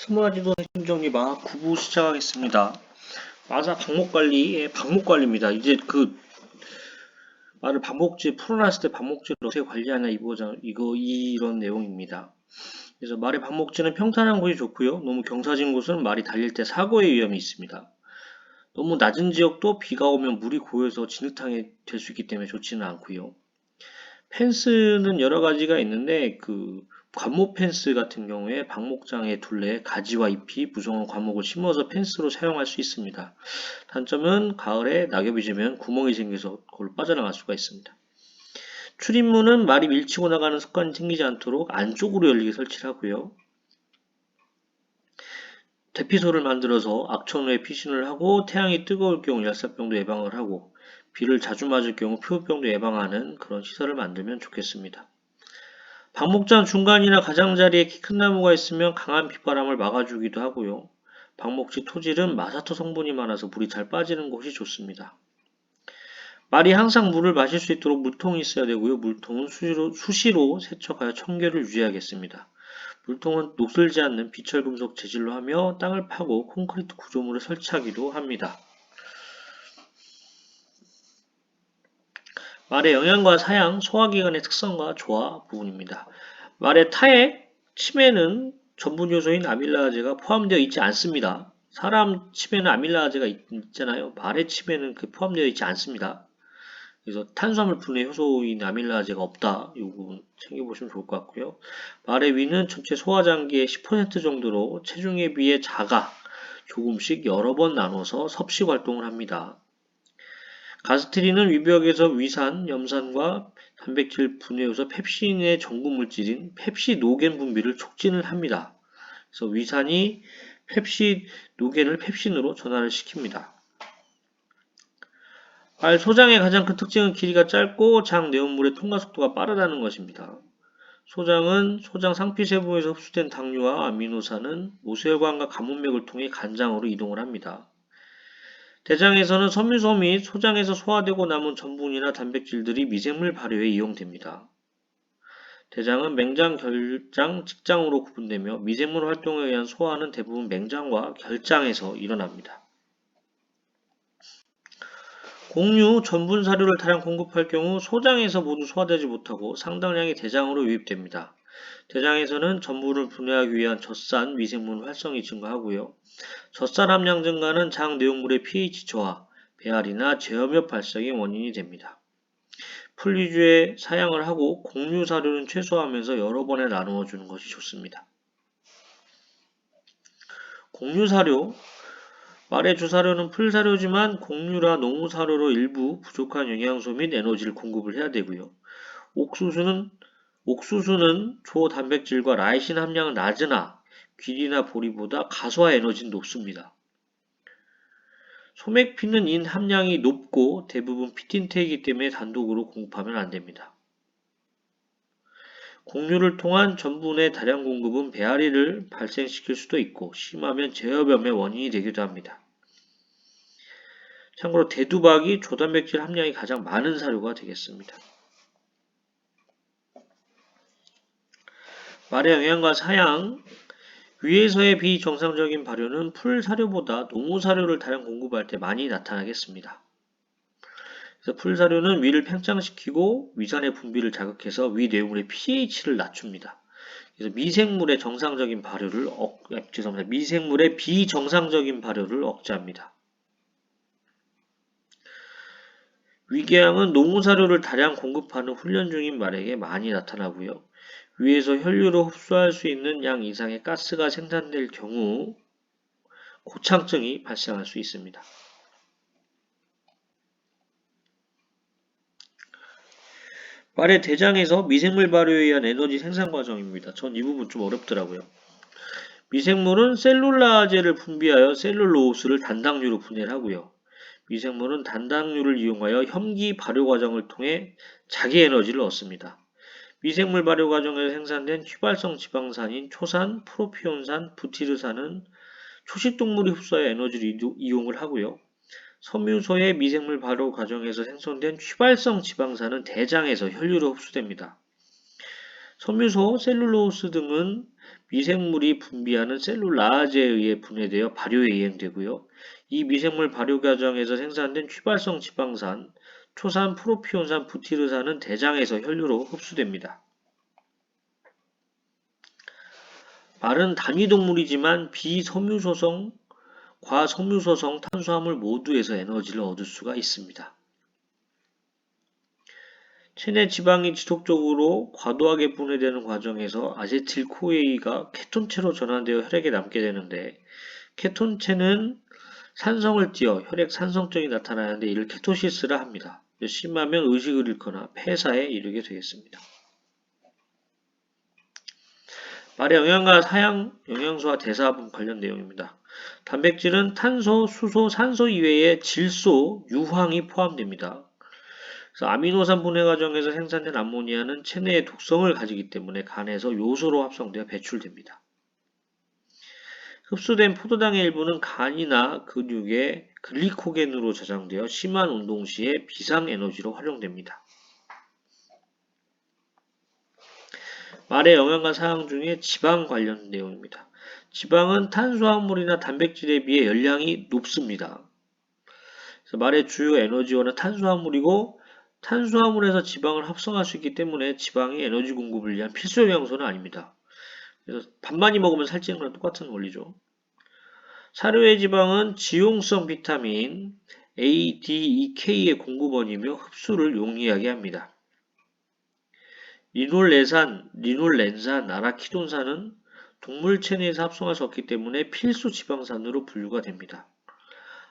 스무라지도 핵심정리 막 9부 시작하겠습니다. 마사 방목관리의 방목관리입니다. 이제 말을 방목지 풀어놨을 때 방목지를 어떻게 관리하냐 이런 내용입니다. 그래서 말의 방목지는 평탄한 곳이 좋고요. 너무 경사진 곳은 말이 달릴 때 사고의 위험이 있습니다. 너무 낮은 지역도 비가 오면 물이 고여서 진흙탕이 될 수 있기 때문에 좋지는 않고요. 펜스는 여러 가지가 있는데 관목 펜스 같은 경우에 방목장의 둘레에 가지와 잎이 무성한 관목을 심어서 펜스로 사용할 수 있습니다. 단점은 가을에 낙엽이 지면 구멍이 생겨서 그걸로 빠져나갈 수가 있습니다. 출입문은 말이 밀치고 나가는 습관이 생기지 않도록 안쪽으로 열리게 설치를 하고요. 대피소를 만들어서 악천후에 피신을 하고 태양이 뜨거울 경우 열사병도 예방을 하고 비를 자주 맞을 경우 피부병도 예방하는 그런 시설을 만들면 좋겠습니다. 방목장 중간이나 가장자리에 키 큰 나무가 있으면 강한 빗바람을 막아주기도 하고요. 방목지 토질은 마사토 성분이 많아서 물이 잘 빠지는 곳이 좋습니다. 말이 항상 물을 마실 수 있도록 물통이 있어야 되고요. 물통은 수시로 세척하여 청결을 유지하겠습니다. 물통은 녹슬지 않는 비철금속 재질로 하며 땅을 파고 콘크리트 구조물을 설치하기도 합니다. 말의 영양과 사양, 소화기관의 특성과 조화 부분입니다. 말의 타액, 침에는 전분 요소인 아밀라아제가 포함되어 있지 않습니다. 사람 침에는 아밀라아제가 있잖아요. 말의 침에는 포함되어 있지 않습니다. 그래서 탄수화물 분해 효소인 아밀라아제가 없다. 이 부분 챙겨보시면 좋을 것 같고요. 말의 위는 전체 소화장기의 10% 정도로 체중에 비해 작아 조금씩 여러 번 나눠서 섭식 활동을 합니다. 가스트린은 위벽에서 위산, 염산과 단백질 분해해서 펩신의 전구물질인 펩시노겐 분비를 촉진을 합니다. 그래서 위산이 펩시노겐을 펩신으로 전환을 시킵니다. 말 소장의 가장 큰 특징은 길이가 짧고 장 내용물의 통과 속도가 빠르다는 것입니다. 소장은 소장 상피세포에서 흡수된 당류와 아미노산은 모세혈관과 가문맥을 통해 간장으로 이동을 합니다. 대장에서는 섬유소 및 소장에서 소화되고 남은 전분이나 단백질들이 미생물 발효에 이용됩니다. 대장은 맹장, 결장, 직장으로 구분되며 미생물 활동에 의한 소화는 대부분 맹장과 결장에서 일어납니다. 공유, 전분 사료를 다량 공급할 경우 소장에서 모두 소화되지 못하고 상당량이 대장으로 유입됩니다. 대장에서는 전분을 분해하기 위한 젖산 미생물 활성이 증가하고요. 젖산 함량 증가는 장 내용물의 pH 저하, 배알이나 제염엽 발생의 원인이 됩니다. 풀 위주의 사양을 하고 공유 사료는 최소화하면서 여러 번에 나누어 주는 것이 좋습니다. 공유 사료, 말의 주사료는 풀사료지만 공유라 농우사료로 일부 부족한 영양소 및 에너지를 공급을 해야 되고요. 옥수수는 조단백질과 라이신 함량은 낮으나 귀리나 보리보다 가소화 에너지는 높습니다. 소맥피는 인 함량이 높고 대부분 피틴태이기 때문에 단독으로 공급하면 안됩니다. 공유를 통한 전분의 다량 공급은 배앓이를 발생시킬 수도 있고 심하면 제어염의 원인이 되기도 합니다. 참고로 대두박이 조단백질 함량이 가장 많은 사료가 되겠습니다. 말의 영양과 사양, 위에서의 비정상적인 발효는 풀사료보다 농우사료를 다량 공급할 때 많이 나타나겠습니다. 그래서 풀사료는 위를 팽창시키고 위산의 분비를 자극해서 위 내용물의 pH를 낮춥니다. 그래서 미생물의 비정상적인 발효를 억제합니다. 위궤양은 농우사료를 다량 공급하는 훈련 중인 말에게 많이 나타나고요. 위에서 혈류로 흡수할 수 있는 양 이상의 가스가 생산될 경우 고창증이 발생할 수 있습니다. 말의 대장에서 미생물 발효에 의한 에너지 생산 과정입니다. 전 이 부분 좀 어렵더라고요. 미생물은 셀룰라제를 분비하여 셀룰로스를 단당류로 분해를 하고요. 미생물은 단당류를 이용하여 혐기 발효 과정을 통해 자기 에너지를 얻습니다. 미생물 발효 과정에서 생산된 휘발성 지방산인 초산, 프로피온산, 부티르산은 초식동물이 흡수하여 에너지를 이용을 하고요. 섬유소의 미생물 발효 과정에서 생성된 휘발성 지방산은 대장에서 혈류로 흡수됩니다. 섬유소, 셀룰로스 등은 미생물이 분비하는 셀룰라제에 의해 분해되어 발효에 이행되고요. 이 미생물 발효 과정에서 생산된 휘발성 지방산, 초산, 프로피온산, 부티르산은 대장에서 혈류로 흡수됩니다. 말은 단위동물이지만 비섬유소성, 과섬유소성 탄수화물 모두에서 에너지를 얻을 수가 있습니다. 체내 지방이 지속적으로 과도하게 분해되는 과정에서 아세틸코에이가 케톤체로 전환되어 혈액에 남게 되는데, 케톤체는 산성을 띠어 혈액 산성증이 나타나는데 이를 케토시스라 합니다. 심하면 의식을 잃거나 폐사에 이르게 되겠습니다. 말의 영양과 사양, 영양소와 대사분 관련 내용입니다. 단백질은 탄소, 수소, 산소 이외에 질소, 유황이 포함됩니다. 그래서 아미노산 분해 과정에서 생산된 암모니아는 체내에 독성을 가지기 때문에 간에서 요소로 합성되어 배출됩니다. 흡수된 포도당의 일부는 간이나 근육에 글리코겐으로 저장되어 심한 운동 시에 비상에너지로 활용됩니다. 말의 영양과 사양 중에 지방 관련 내용입니다. 지방은 탄수화물이나 단백질에 비해 열량이 높습니다. 그래서 말의 주요 에너지원은 탄수화물이고, 탄수화물에서 지방을 합성할 수 있기 때문에 지방이 에너지 공급을 위한 필수 영양소는 아닙니다. 그래서 밥 많이 먹으면 살찌는 거랑 똑같은 원리죠. 사료의 지방은 지용성 비타민 A, D, E, K의 공급원이며 흡수를 용이하게 합니다. 리놀레산, 리놀렌산, 아라키돈산은 동물 체내에서 합성할 수 없기 때문에 필수 지방산으로 분류가 됩니다.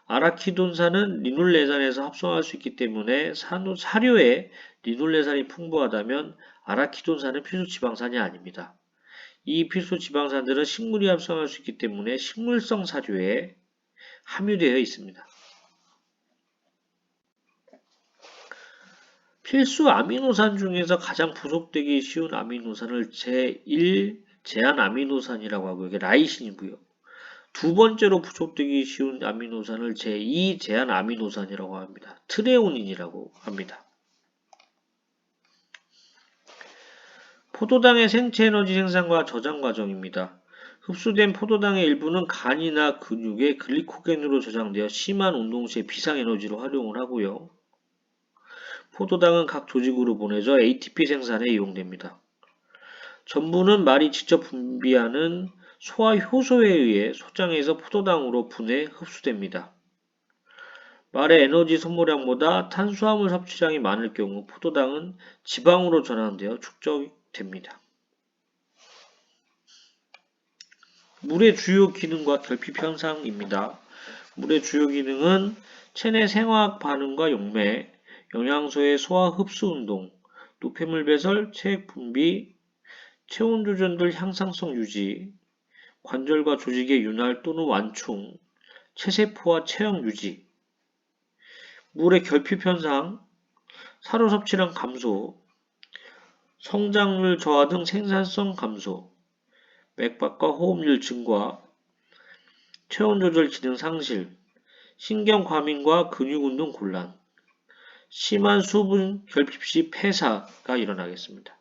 아라키돈산은 리놀레산에서 합성할 수 있기 때문에 사료에 리놀레산이 풍부하다면 아라키돈산은 필수 지방산이 아닙니다. 이 필수 지방산들은 식물이 합성할 수 있기 때문에 식물성 사료에 함유되어 있습니다. 필수 아미노산 중에서 가장 부속되기 쉬운 아미노산을 제1 제한 아미노산이라고 하고, 이게 라이신이고요. 두 번째로 부속되기 쉬운 아미노산을 제2 제한 아미노산이라고 합니다. 트레오닌이라고 합니다. 포도당의 생체 에너지 생산과 저장 과정입니다. 흡수된 포도당의 일부는 간이나 근육에 글리코겐으로 저장되어 심한 운동 시에 비상에너지로 활용을 하고요. 포도당은 각 조직으로 보내져 ATP 생산에 이용됩니다. 전부는 말이 직접 분비하는 소화 효소에 의해 소장에서 포도당으로 분해 흡수됩니다. 말의 에너지 소모량보다 탄수화물 섭취량이 많을 경우 포도당은 지방으로 전환되어 축적됩니다. 물의 주요 기능과 결핍 현상입니다. 물의 주요 기능은 체내 생화학 반응과 용매, 영양소의 소화 흡수 운동, 노폐물 배설, 체액 분비, 체온 조절 등 향상성 유지, 관절과 조직의 윤활 또는 완충, 체세포와 체형 유지, 물의 결핍 현상, 사료 섭취량 감소, 성장률 저하 등 생산성 감소, 맥박과 호흡률 증가, 체온 조절 기능 상실, 신경 과민과 근육 운동 곤란, 심한 수분 결핍 시 폐사가 일어나겠습니다.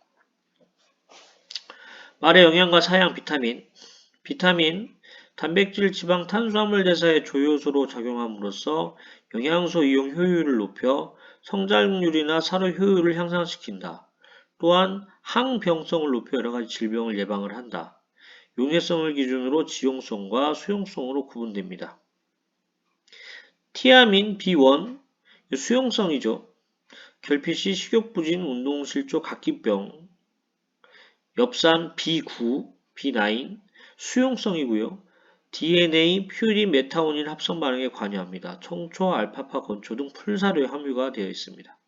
말의 영양과 사양 비타민, 단백질, 지방, 탄수화물 대사의 조효소로 작용함으로써 영양소 이용 효율을 높여 성장률이나 사료 효율을 향상시킨다. 또한 항병성을 높여 여러가지 질병을 예방을 한다. 용해성을 기준으로 지용성과 수용성으로 구분됩니다. 티아민 B1, 수용성이죠. 결핍 시 식욕부진, 운동실조, 각기병. 엽산 B9, B9, 수용성이고요. DNA, 퓨린, 메타오닌 합성 반응에 관여합니다. 청초, 알파파, 건초 등 풀사료에 함유가 되어 있습니다.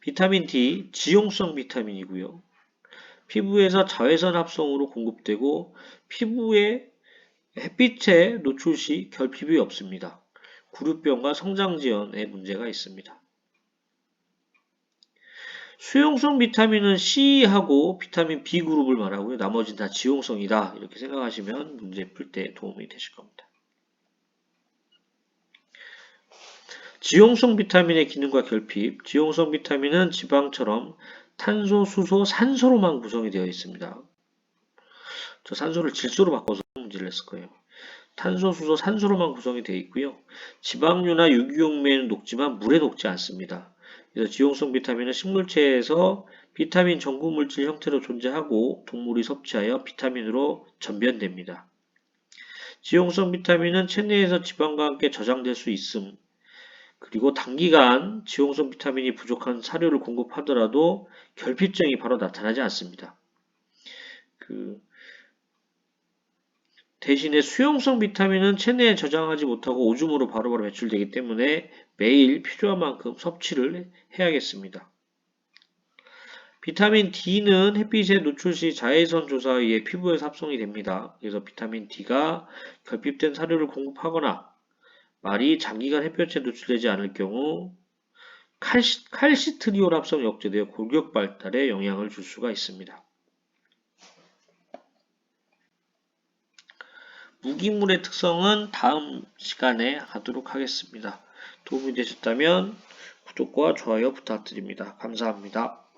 비타민 D, 지용성 비타민이고요. 피부에서 자외선 합성으로 공급되고 피부에 햇빛에 노출 시 결핍이 없습니다. 구루병과 성장지연에 문제가 있습니다. 수용성 비타민은 C하고 비타민 B그룹을 말하고요. 나머지는 다 지용성이다. 이렇게 생각하시면 문제 풀 때 도움이 되실 겁니다. 지용성 비타민의 기능과 결핍. 지용성 비타민은 지방처럼 탄소, 수소, 산소로만 구성이 되어 있습니다. 저 산소를 질소로 바꿔서 문제를 냈을 거예요. 탄소, 수소, 산소로만 구성이 되어 있고요. 지방류나 유기용매는 녹지만 물에 녹지 않습니다. 그래서 지용성 비타민은 식물체에서 비타민 전구 물질 형태로 존재하고 동물이 섭취하여 비타민으로 전변됩니다. 지용성 비타민은 체내에서 지방과 함께 저장될 수 있음. 그리고 단기간 지용성 비타민이 부족한 사료를 공급하더라도 결핍증이 바로 나타나지 않습니다. 대신에 수용성 비타민은 체내에 저장하지 못하고 오줌으로 바로바로 배출되기 때문에 매일 필요한 만큼 섭취를 해야겠습니다. 비타민 D는 햇빛에 노출 시 자외선 조사에 의해 피부에서 합성이 됩니다. 그래서 비타민 D가 결핍된 사료를 공급하거나 말이 장기간 햇볕에 노출되지 않을 경우 칼시트리올 합성이 억제되어 골격 발달에 영향을 줄 수가 있습니다. 무기물의 특성은 다음 시간에 하도록 하겠습니다. 도움이 되셨다면 구독과 좋아요 부탁드립니다. 감사합니다.